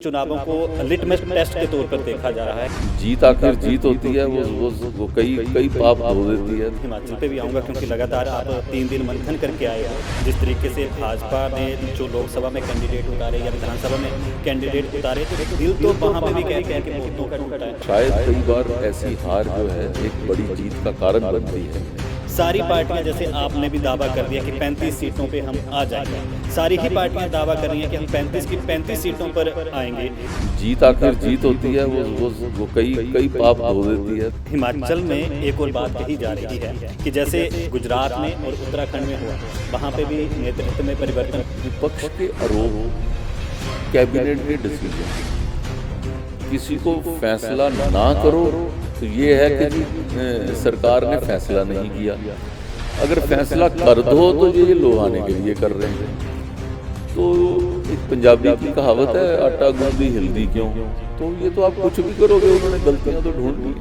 चुनावों को litmus test के तौर पर देखा जा रहा है। जीत आखिर जीत होती है, वो कई कई पाप धो देती है। हिमाचल पे भी आऊँगा क्योंकि लगातार आप 3 दिन मंथन करके आए हो। जिस तरीके से भाजपा ने जो लोकसभा में कैंडिडेट उतारे या विधानसभा में कैंडिडेट उतारे, तो दिल तो वहाँ पे भी कहते हैं कि वोटों का टूटा है। शायद कई बार ऐसी हार जो है एक बड़ी जीत का कारण बनती है। सारी पार्टियां, जैसे आपने भी दावा कर दिया कि 35 सीटों पे हम आ जाएंगे, सारी ही पार्टियां दावा कर रही हैं कि हम 35 की 35 सीटों पर आएंगे। जीत आखिर जीत होती है, वो कई कई पाप धो देती है। हिमाचल में एक और बात कही जा रही है कि जैसे गुजरात में और उत्तराखंड में हुआ, वहाँ पे भी नेतृत्व में परिवर्तन। विपक्ष के आरोप, कैबिनेट के डिसीजन, किसी को फैसला ना करो तो ये है कि जी सरकार ने फैसला नहीं किया। अगर फैसला कर दो तो ये लोहाने के लिए कर रहे हैं। तो एक पंजाबी की कहावत है, आटा गूंदी हिल्दी क्यों। तो ये तो आप कुछ भी करोगे, उन्होंने गलतियां तो ढूंढ ली।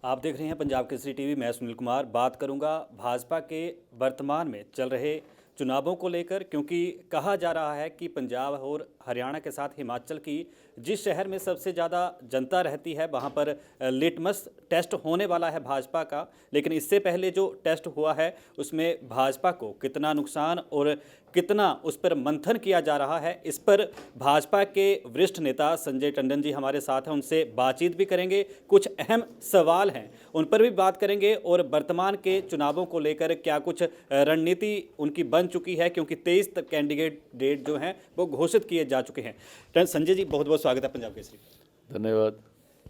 आप देख रहे हैं पंजाब केसरी टीवी। मैं सुनील कुमार बात करूंगा भाजपा के वर्तमान में चल रहे चुनावों को लेकर, क्योंकि कहा जा रहा है कि पंजाब और हरियाणा के साथ हिमाचल की जिस शहर में सबसे ज़्यादा जनता रहती है, वहाँ पर लिटमस टेस्ट होने वाला है भाजपा का। लेकिन इससे पहले जो टेस्ट हुआ है उसमें भाजपा को कितना नुकसान और कितना उस पर मंथन किया जा रहा है, इस पर भाजपा के वरिष्ठ नेता संजय टंडन जी हमारे साथ हैं। उनसे बातचीत भी करेंगे, कुछ अहम सवाल हैं उन पर भी बात करेंगे, और वर्तमान के चुनावों को लेकर क्या कुछ रणनीति उनकी बन चुकी है, क्योंकि 23 तक कैंडिडेट डेट जो हैं वो घोषित किए जा चुके हैं। संजय जी, बहुत बहुत स्वागत है पंजाब केसरी। धन्यवाद।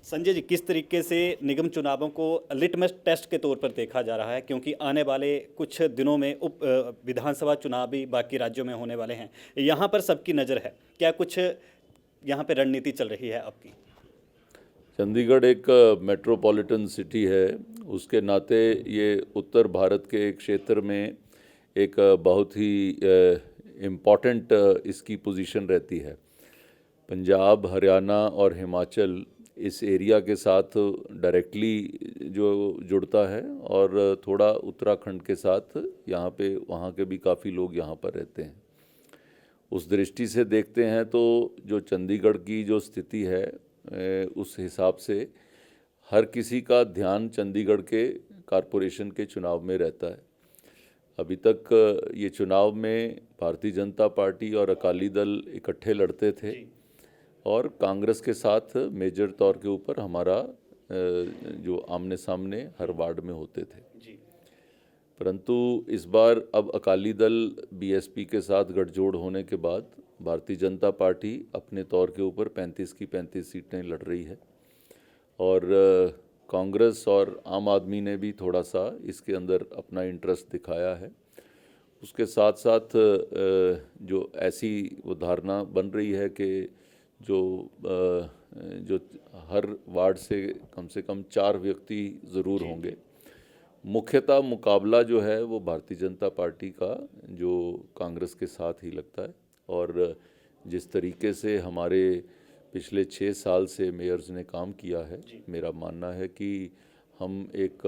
संजय जी, किस तरीके से निगम चुनावों को लिटमस टेस्ट के तौर पर देखा जा रहा है, क्योंकि आने वाले कुछ दिनों में विधानसभा चुनाव भी बाकी राज्यों में होने वाले हैं, यहाँ पर सबकी नज़र है, क्या कुछ यहाँ पे रणनीति चल रही है आपकी? चंडीगढ़ एक मेट्रोपॉलिटन सिटी है, उसके नाते ये उत्तर भारत के एक क्षेत्र में एक बहुत ही इम्पॉर्टेंट इसकी पोजीशन रहती है। पंजाब, हरियाणा और हिमाचल इस एरिया के साथ डायरेक्टली जो जुड़ता है, और थोड़ा उत्तराखंड के साथ यहाँ पे वहाँ के भी काफ़ी लोग यहाँ पर रहते हैं। उस दृष्टि से देखते हैं तो जो चंडीगढ़ की जो स्थिति है, उस हिसाब से हर किसी का ध्यान चंडीगढ़ के कॉरपोरेशन के चुनाव में रहता है। अभी तक ये चुनाव में भारतीय जनता पार्टी और अकाली दल इकट्ठे लड़ते थे, और कांग्रेस के साथ मेजर तौर के ऊपर हमारा जो आमने सामने हर वार्ड में होते थे। परंतु इस बार अब अकाली दल बीएसपी के साथ गठजोड़ होने के बाद भारतीय जनता पार्टी अपने तौर के ऊपर 35 की 35 सीटें लड़ रही है, और कांग्रेस और आम आदमी ने भी थोड़ा सा इसके अंदर अपना इंटरेस्ट दिखाया है। उसके साथ साथ जो ऐसी वो धारणा बन रही है कि जो हर वार्ड से कम 4 व्यक्ति ज़रूर होंगे। मुख्यतः मुकाबला जो है वो भारतीय जनता पार्टी का जो कांग्रेस के साथ ही लगता है, और जिस तरीके से हमारे पिछले 6 साल से मेयर्स ने काम किया है, मेरा मानना है कि हम एक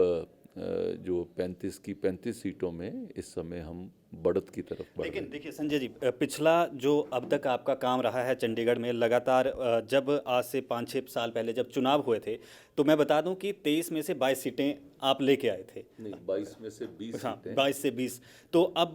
जो 35 की 35 सीटों में इस समय हम बढ़त की तरफ बढ़ रहे हैं। लेकिन देखिए संजय जी, पिछला जो अब तक आपका काम रहा है चंडीगढ़ में, लगातार जब आज से 5-6 साल पहले जब चुनाव हुए थे, तो मैं बता दूं कि 23 में से 22 सीटें आप लेके आए थे। नहीं, 22 में से 20 हाँ, सीटें। 22 से 20। तो अब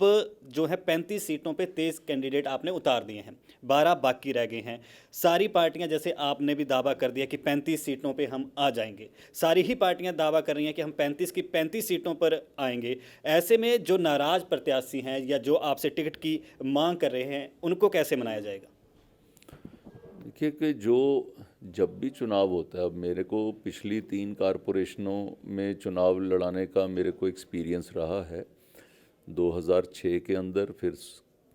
जो है 35 सीटों पे 23 कैंडिडेट आपने उतार दिए हैं, 12 बाकी रह गए हैं। सारी पार्टियां, जैसे आपने भी दावा कर दिया कि 35 सीटों पे हम आ जाएंगे, सारी ही पार्टियां दावा कर रही हैं कि हम 35 की 35 सीटों पर आएंगे। ऐसे में जो नाराज प्रत्याशी हैं या जो आपसे टिकट की मांग कर रहे हैं, उनको कैसे मनाया जाएगा? देखिए कि जब भी चुनाव होता है, अब मेरे को पिछली 3 कारपोरेशनों में चुनाव लड़ाने का मेरे को एक्सपीरियंस रहा है। 2006 के अंदर, फिर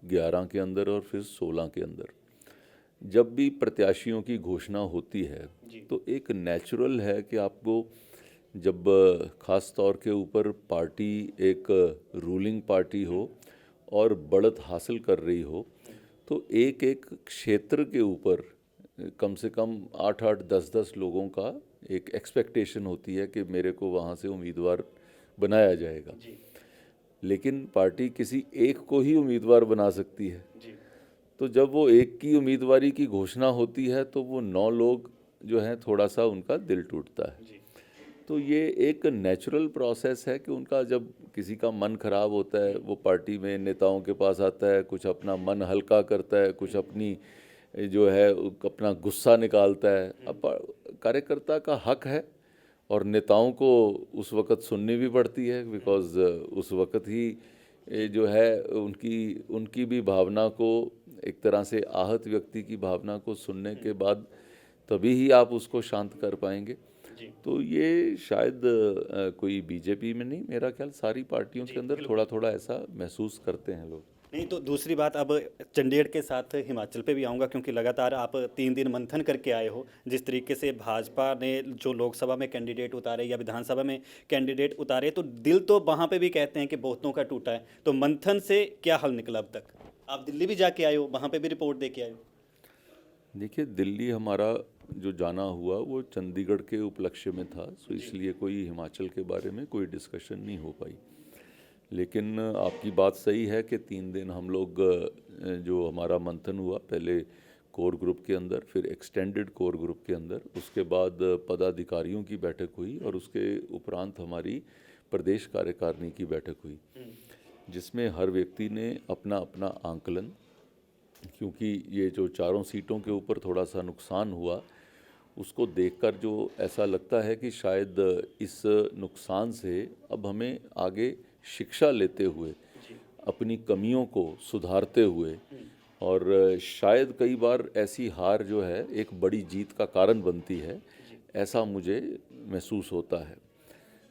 11 के अंदर, और फिर 16 के अंदर। जब भी प्रत्याशियों की घोषणा होती है तो एक नेचुरल है कि आपको, जब ख़ास तौर के ऊपर पार्टी एक रूलिंग पार्टी हो और बढ़त हासिल कर रही हो, तो एक एक क्षेत्र के ऊपर कम से कम 8-8, 10-10 लोगों का एक एक्सपेक्टेशन होती है कि मेरे को वहाँ से उम्मीदवार बनाया जाएगा। लेकिन पार्टी किसी एक को ही उम्मीदवार बना सकती है। जी तो जब वो एक की उम्मीदवारी की घोषणा होती है तो वो 9 लोग जो हैं थोड़ा सा उनका दिल टूटता है। जी तो ये एक नेचुरल प्रोसेस है कि उनका जब किसी का मन खराब होता है वो पार्टी में नेताओं के पास आता है, कुछ अपना मन हल्का करता है, कुछ अपनी जो है अपना गुस्सा निकालता है। अब कार्यकर्ता का हक है और नेताओं को उस वक़्त सुननी भी पड़ती है, बिकॉज़ उस वक़्त ही जो है उनकी उनकी भी भावना को, एक तरह से आहत व्यक्ति की भावना को सुनने के बाद तभी ही आप उसको शांत कर पाएंगे। जी तो ये शायद कोई बीजेपी में नहीं, मेरा ख्याल सारी पार्टियों के अंदर थोड़ा थोड़ा ऐसा महसूस करते हैं लोग। नहीं, तो दूसरी बात, अब चंडीगढ़ के साथ हिमाचल पे भी आऊँगा, क्योंकि लगातार आप 3 दिन मंथन करके आए हो। जिस तरीके से भाजपा ने जो लोकसभा में कैंडिडेट उतारे या विधानसभा में कैंडिडेट उतारे, तो दिल तो वहाँ पे भी कहते हैं कि बहुतों का टूटा है। तो मंथन से क्या हल निकला अब तक? आप दिल्ली भी जाके आए हो, वहाँ पे भी रिपोर्ट दे के आए हो। देखिए, दिल्ली हमारा जो जाना हुआ वो चंडीगढ़ के उपलक्ष्य में था, सो इसलिए कोई हिमाचल के बारे में कोई डिस्कशन नहीं हो पाई। लेकिन आपकी बात सही है कि 3 दिन हम लोग जो हमारा मंथन हुआ, पहले कोर ग्रुप के अंदर, फिर एक्सटेंडेड कोर ग्रुप के अंदर, उसके बाद पदाधिकारियों की बैठक हुई और उसके उपरांत हमारी प्रदेश कार्यकारिणी की बैठक हुई, जिसमें हर व्यक्ति ने अपना अपना आंकलन, क्योंकि ये जो 4 सीटों के ऊपर थोड़ा सा नुकसान हुआ, उसको देखकर जो ऐसा लगता है कि शायद इस नुकसान से अब हमें आगे शिक्षा लेते हुए, अपनी कमियों को सुधारते हुए, और शायद कई बार ऐसी हार जो है एक बड़ी जीत का कारण बनती है, ऐसा मुझे महसूस होता है।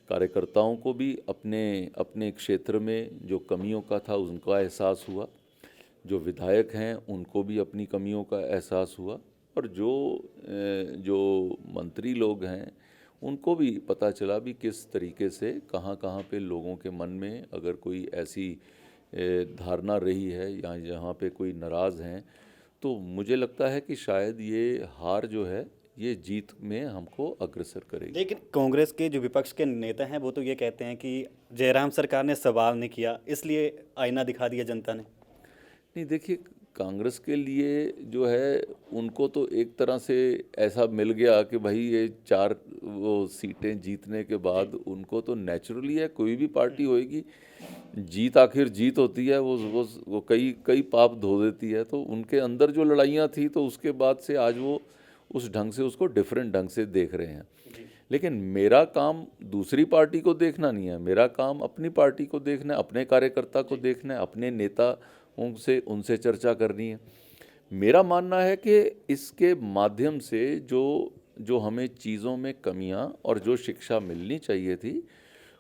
कार्यकर्ताओं को भी अपने अपने क्षेत्र में जो कमियों का था उनका एहसास हुआ, जो विधायक हैं उनको भी अपनी कमियों का एहसास हुआ, और जो मंत्री लोग हैं उनको भी पता चला भी किस तरीके से कहाँ कहाँ पे लोगों के मन में अगर कोई ऐसी धारणा रही है या जहाँ पे कोई नाराज़ हैं, तो मुझे लगता है कि शायद ये हार जो है ये जीत में हमको अग्रसर करेगी। लेकिन कांग्रेस के जो विपक्ष के नेता हैं वो तो ये कहते हैं कि जयराम सरकार ने सवाल नहीं किया, इसलिए आईना दिखा दिया जनता ने। नहीं, देखिए, कांग्रेस के लिए जो है उनको तो एक तरह से ऐसा मिल गया कि भाई ये 4 वो सीटें जीतने के बाद उनको तो नेचुरली है, कोई भी पार्टी होएगी, जीत आखिर जीत होती है, वो कई कई पाप धो देती है। तो उनके अंदर जो लड़ाइयाँ थी, तो उसके बाद से आज वो उस ढंग से उसको डिफरेंट ढंग से देख रहे हैं। लेकिन मेरा काम दूसरी पार्टी को देखना नहीं है, मेरा काम अपनी पार्टी को देखना है, अपने कार्यकर्ता को देखना है, अपने नेता उनसे चर्चा करनी है। मेरा मानना है कि इसके माध्यम से जो हमें चीज़ों में कमियां और जो शिक्षा मिलनी चाहिए थी,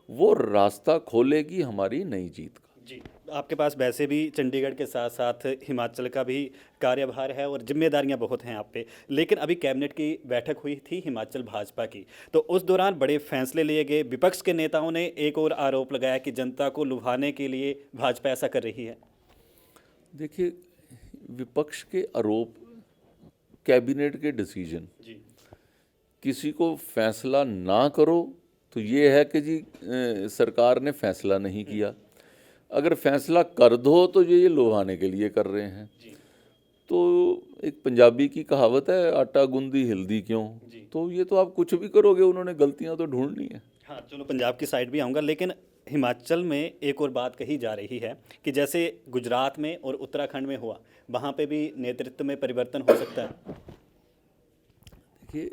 वो रास्ता खोलेगी हमारी नई जीत का। जी, आपके पास वैसे भी चंडीगढ़ के साथ साथ हिमाचल का भी कार्यभार है और जिम्मेदारियां बहुत हैं आप पे। लेकिन अभी कैबिनेट की बैठक हुई थी हिमाचल भाजपा की, तो उस दौरान बड़े फैसले लिए गए। विपक्ष के नेताओं ने एक और आरोप लगाया कि जनता को लुभाने के लिए भाजपा ऐसा कर रही है। देखिए, विपक्ष के आरोप, कैबिनेट के डिसीजन, जी किसी को फैसला ना करो तो ये है कि जी सरकार ने फैसला नहीं किया, अगर फैसला कर दो तो ये लुभाने के लिए कर रहे हैं। जी तो एक पंजाबी की कहावत है, आटा गूंदी हिलदी क्यों। जी। तो ये तो आप कुछ भी करोगे, उन्होंने गलतियां तो ढूंढनी है। हाँ, चलो पंजाब की साइड भी आऊँगा, लेकिन हिमाचल में एक और बात कही जा रही है कि जैसे गुजरात में और उत्तराखंड में हुआ, वहाँ पे भी नेतृत्व में परिवर्तन हो सकता है। देखिए,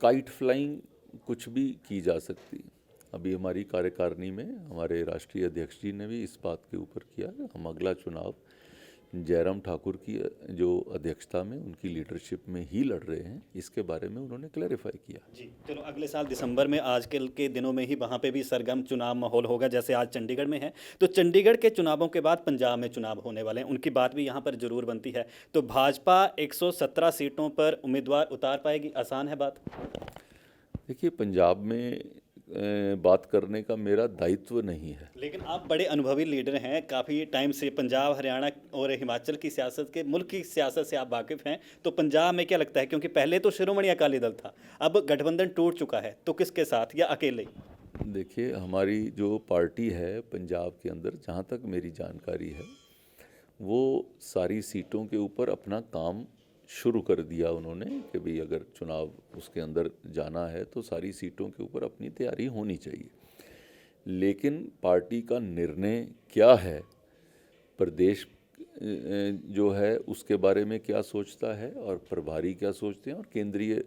काइट फ्लाइंग कुछ भी की जा सकती है। अभी हमारी कार्यकारिणी में हमारे राष्ट्रीय अध्यक्ष जी ने भी इस बात के ऊपर किया कि हम अगला चुनाव जयराम ठाकुर की जो अध्यक्षता में उनकी लीडरशिप में ही लड़ रहे हैं, इसके बारे में उन्होंने क्लैरिफाई किया। जी, चलो अगले साल दिसंबर में, आजकल के दिनों में ही वहाँ पे भी सरगर्म चुनाव माहौल होगा, जैसे आज चंडीगढ़ में है। तो चंडीगढ़ के चुनावों के बाद पंजाब में चुनाव होने वाले हैं, उनकी बात भी यहाँ पर जरूर बनती है। तो भाजपा 117 सीटों पर उम्मीदवार उतार पाएगी, आसान है बात? देखिए, पंजाब में बात करने का मेरा दायित्व नहीं है। लेकिन आप बड़े अनुभवी लीडर हैं, काफ़ी टाइम से पंजाब, हरियाणा और हिमाचल की सियासत के, मुल्क की सियासत से आप वाकिफ़ हैं। तो पंजाब में क्या लगता है, क्योंकि पहले तो शिरोमणि अकाली दल था, अब गठबंधन टूट चुका है, तो किसके साथ या अकेले? देखिए, हमारी जो पार्टी है पंजाब के अंदर, जहाँ तक मेरी जानकारी है, वो सारी सीटों के ऊपर अपना काम शुरू कर दिया उन्होंने कि भाई अगर चुनाव उसके अंदर जाना है तो सारी सीटों के ऊपर अपनी तैयारी होनी चाहिए। लेकिन पार्टी का निर्णय क्या है, प्रदेश जो है उसके बारे में क्या सोचता है और प्रभारी क्या सोचते हैं और केंद्रीय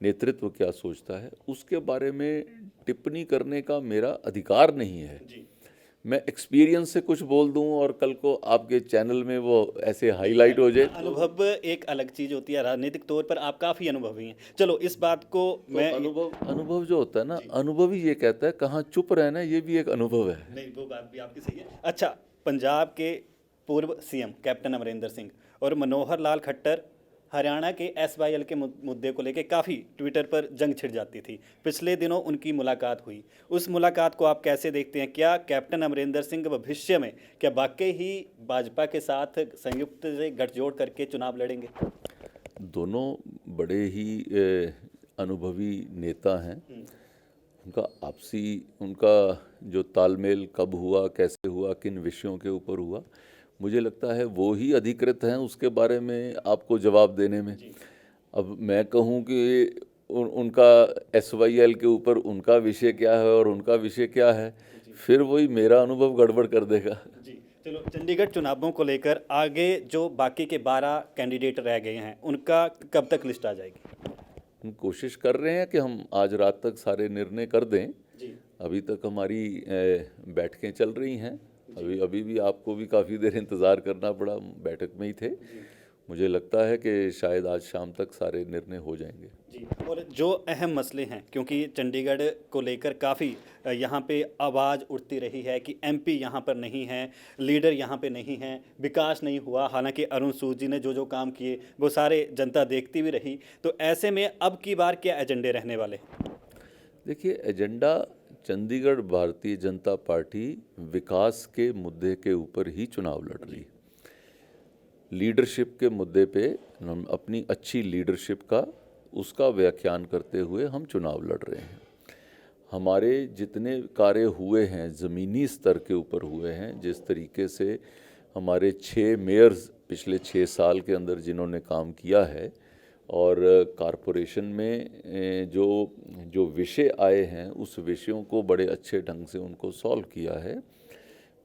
नेतृत्व क्या सोचता है, उसके बारे में टिप्पणी करने का मेरा अधिकार नहीं है। मैं एक्सपीरियंस से कुछ बोल दूं और कल को आपके चैनल में वो ऐसे हाईलाइट हो जाए तो अनुभव एक अलग चीज होती है, राजनीतिक तौर पर आप काफी अनुभवी हैं। चलो इस बात को मैं अनुभव जो होता है ना, अनुभव ही ये कहता है कहाँ चुप रहना, ये भी एक अनुभव है। नहीं, वो बात भी आपकी सही है। अच्छा, पंजाब के पूर्व सीएम कैप्टन अमरिंदर सिंह और मनोहर लाल खट्टर हरियाणा के एसवाईएल के मुद्दे को लेकर काफ़ी ट्विटर पर जंग छिड़ जाती थी। पिछले दिनों उनकी मुलाकात हुई। उस मुलाकात को आप कैसे देखते हैं? क्या कैप्टन अमरिंदर सिंह भविष्य में क्या वाकई ही भाजपा के साथ संयुक्त से गठजोड़ करके चुनाव लड़ेंगे? दोनों बड़े ही अनुभवी नेता हैं। उनका आपसी उनका जो तालमेल कब हुआ, कैसे हुआ, किन विषयों के ऊपर हुआ, मुझे लगता है वो ही अधिकृत हैं उसके बारे में आपको जवाब देने में। अब मैं कहूँ कि उनका एसवाईएल के ऊपर उनका विषय क्या है और उनका विषय क्या है, फिर वही मेरा अनुभव गड़बड़ कर देगा। जी, चलो चंडीगढ़ चुनावों को लेकर आगे जो बाकी के 12 कैंडिडेट रह गए हैं उनका कब तक लिस्ट आ जाएगी? हम कोशिश कर रहे हैं कि हम आज रात तक सारे निर्णय कर दें। जी, अभी तक हमारी बैठकें चल रही हैं। अभी भी आपको भी काफ़ी देर इंतज़ार करना पड़ा, बैठक में ही थे। मुझे लगता है कि शायद आज शाम तक सारे निर्णय हो जाएंगे। जी, और जो अहम मसले हैं, क्योंकि चंडीगढ़ को लेकर काफ़ी यहाँ पे आवाज़ उठती रही है कि एमपी यहाँ पर नहीं है, लीडर यहाँ पे नहीं है, विकास नहीं हुआ। हालांकि अरुण सूद जी ने जो जो काम किए वो सारे जनता देखती भी रही। तो ऐसे में अब की बार क्या एजेंडे रहने वाले हैं? देखिए, एजेंडा चंडीगढ़ भारतीय जनता पार्टी विकास के मुद्दे के ऊपर ही चुनाव लड़ रही है। लीडरशिप के मुद्दे पे हम अपनी अच्छी लीडरशिप का उसका व्याख्यान करते हुए हम चुनाव लड़ रहे हैं। हमारे जितने कार्य हुए हैं ज़मीनी स्तर के ऊपर हुए हैं, जिस तरीके से हमारे 6 मेयर्स पिछले 6 साल के अंदर जिन्होंने काम किया है और कारपोरेशन में जो विषय आए हैं उस विषयों को बड़े अच्छे ढंग से उनको सॉल्व किया है।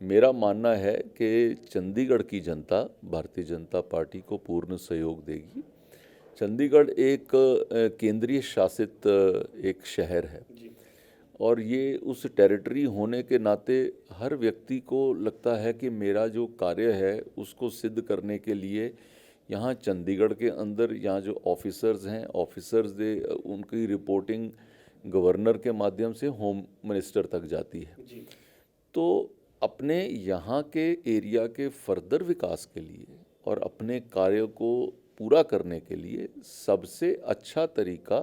मेरा मानना है कि चंडीगढ़ की जनता भारतीय जनता पार्टी को पूर्ण सहयोग देगी। चंडीगढ़ एक केंद्रीय शासित एक शहर है और ये उस टेरिटरी होने के नाते हर व्यक्ति को लगता है कि मेरा जो कार्य है उसको सिद्ध करने के लिए यहाँ चंडीगढ़ के अंदर यहाँ जो ऑफिसर्स हैं, उनकी रिपोर्टिंग गवर्नर के माध्यम से होम मिनिस्टर तक जाती है। तो अपने यहाँ के एरिया के फर्दर विकास के लिए और अपने कार्य को पूरा करने के लिए सबसे अच्छा तरीका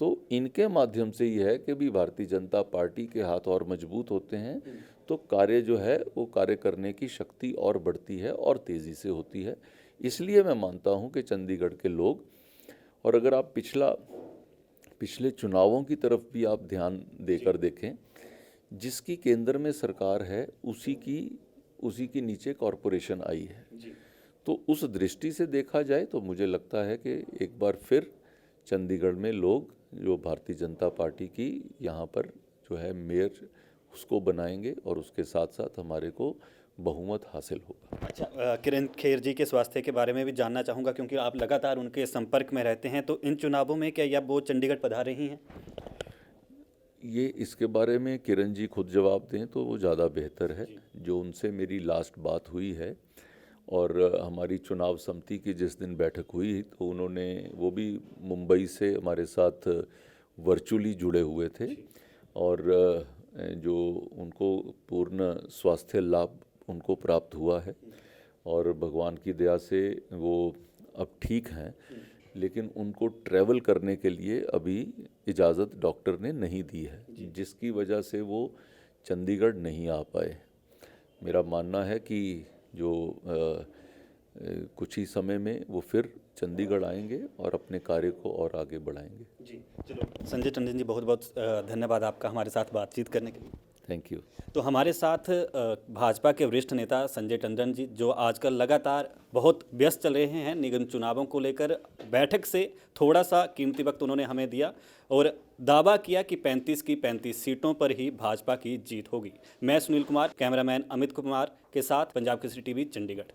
तो इनके माध्यम से ही है कि भी भारतीय जनता पार्टी के हाथ और मजबूत होते हैं तो कार्य जो है वो कार्य करने की शक्ति और बढ़ती है और तेज़ी से होती है। इसलिए मैं मानता हूँ कि चंडीगढ़ के लोग, और अगर आप पिछले चुनावों की तरफ भी आप ध्यान देकर देखें, जिसकी केंद्र में सरकार है उसी की नीचे कॉरपोरेशन आई है। तो उस दृष्टि से देखा जाए तो मुझे लगता है कि एक बार फिर चंडीगढ़ में लोग जो भारतीय जनता पार्टी की यहाँ पर जो है मेयर उसको बनाएंगे और उसके साथ साथ हमारे को बहुमत हासिल होगा। अच्छा, किरण खेर जी के स्वास्थ्य के बारे में भी जानना चाहूँगा, क्योंकि आप लगातार उनके संपर्क में रहते हैं। तो इन चुनावों में क्या वो चंडीगढ़ पधार रही हैं? ये इसके बारे में किरण जी खुद जवाब दें तो वो ज़्यादा बेहतर है। जो उनसे मेरी लास्ट बात हुई है और हमारी चुनाव समिति की जिस दिन बैठक हुई तो वो भी मुंबई से हमारे साथ वर्चुअली जुड़े हुए थे और जो उनको पूर्ण स्वास्थ्य लाभ उनको प्राप्त हुआ है और भगवान की दया से वो अब ठीक हैं, लेकिन उनको ट्रैवल करने के लिए अभी इजाज़त डॉक्टर ने नहीं दी है, जिसकी वजह से वो चंडीगढ़ नहीं आ पाए। मेरा मानना है कि जो कुछ ही समय में वो फिर चंडीगढ़ आएंगे और अपने कार्य को और आगे बढ़ाएंगे। जी, चलो संजय टंडन जी, बहुत बहुत धन्यवाद आपका हमारे साथ बातचीत करने के लिए। Thank you. तो हमारे साथ भाजपा के वरिष्ठ नेता संजय टंडन जी, जो आजकल लगातार बहुत व्यस्त चल रहे हैं निगम चुनावों को लेकर, बैठक से थोड़ा सा कीमती वक्त उन्होंने हमें दिया और दावा किया कि 35 की 35 सीटों पर ही भाजपा की जीत होगी। मैं सुनील कुमार, कैमरामैन अमित कुमार के साथ पंजाब केसरी टीवी चंडीगढ़।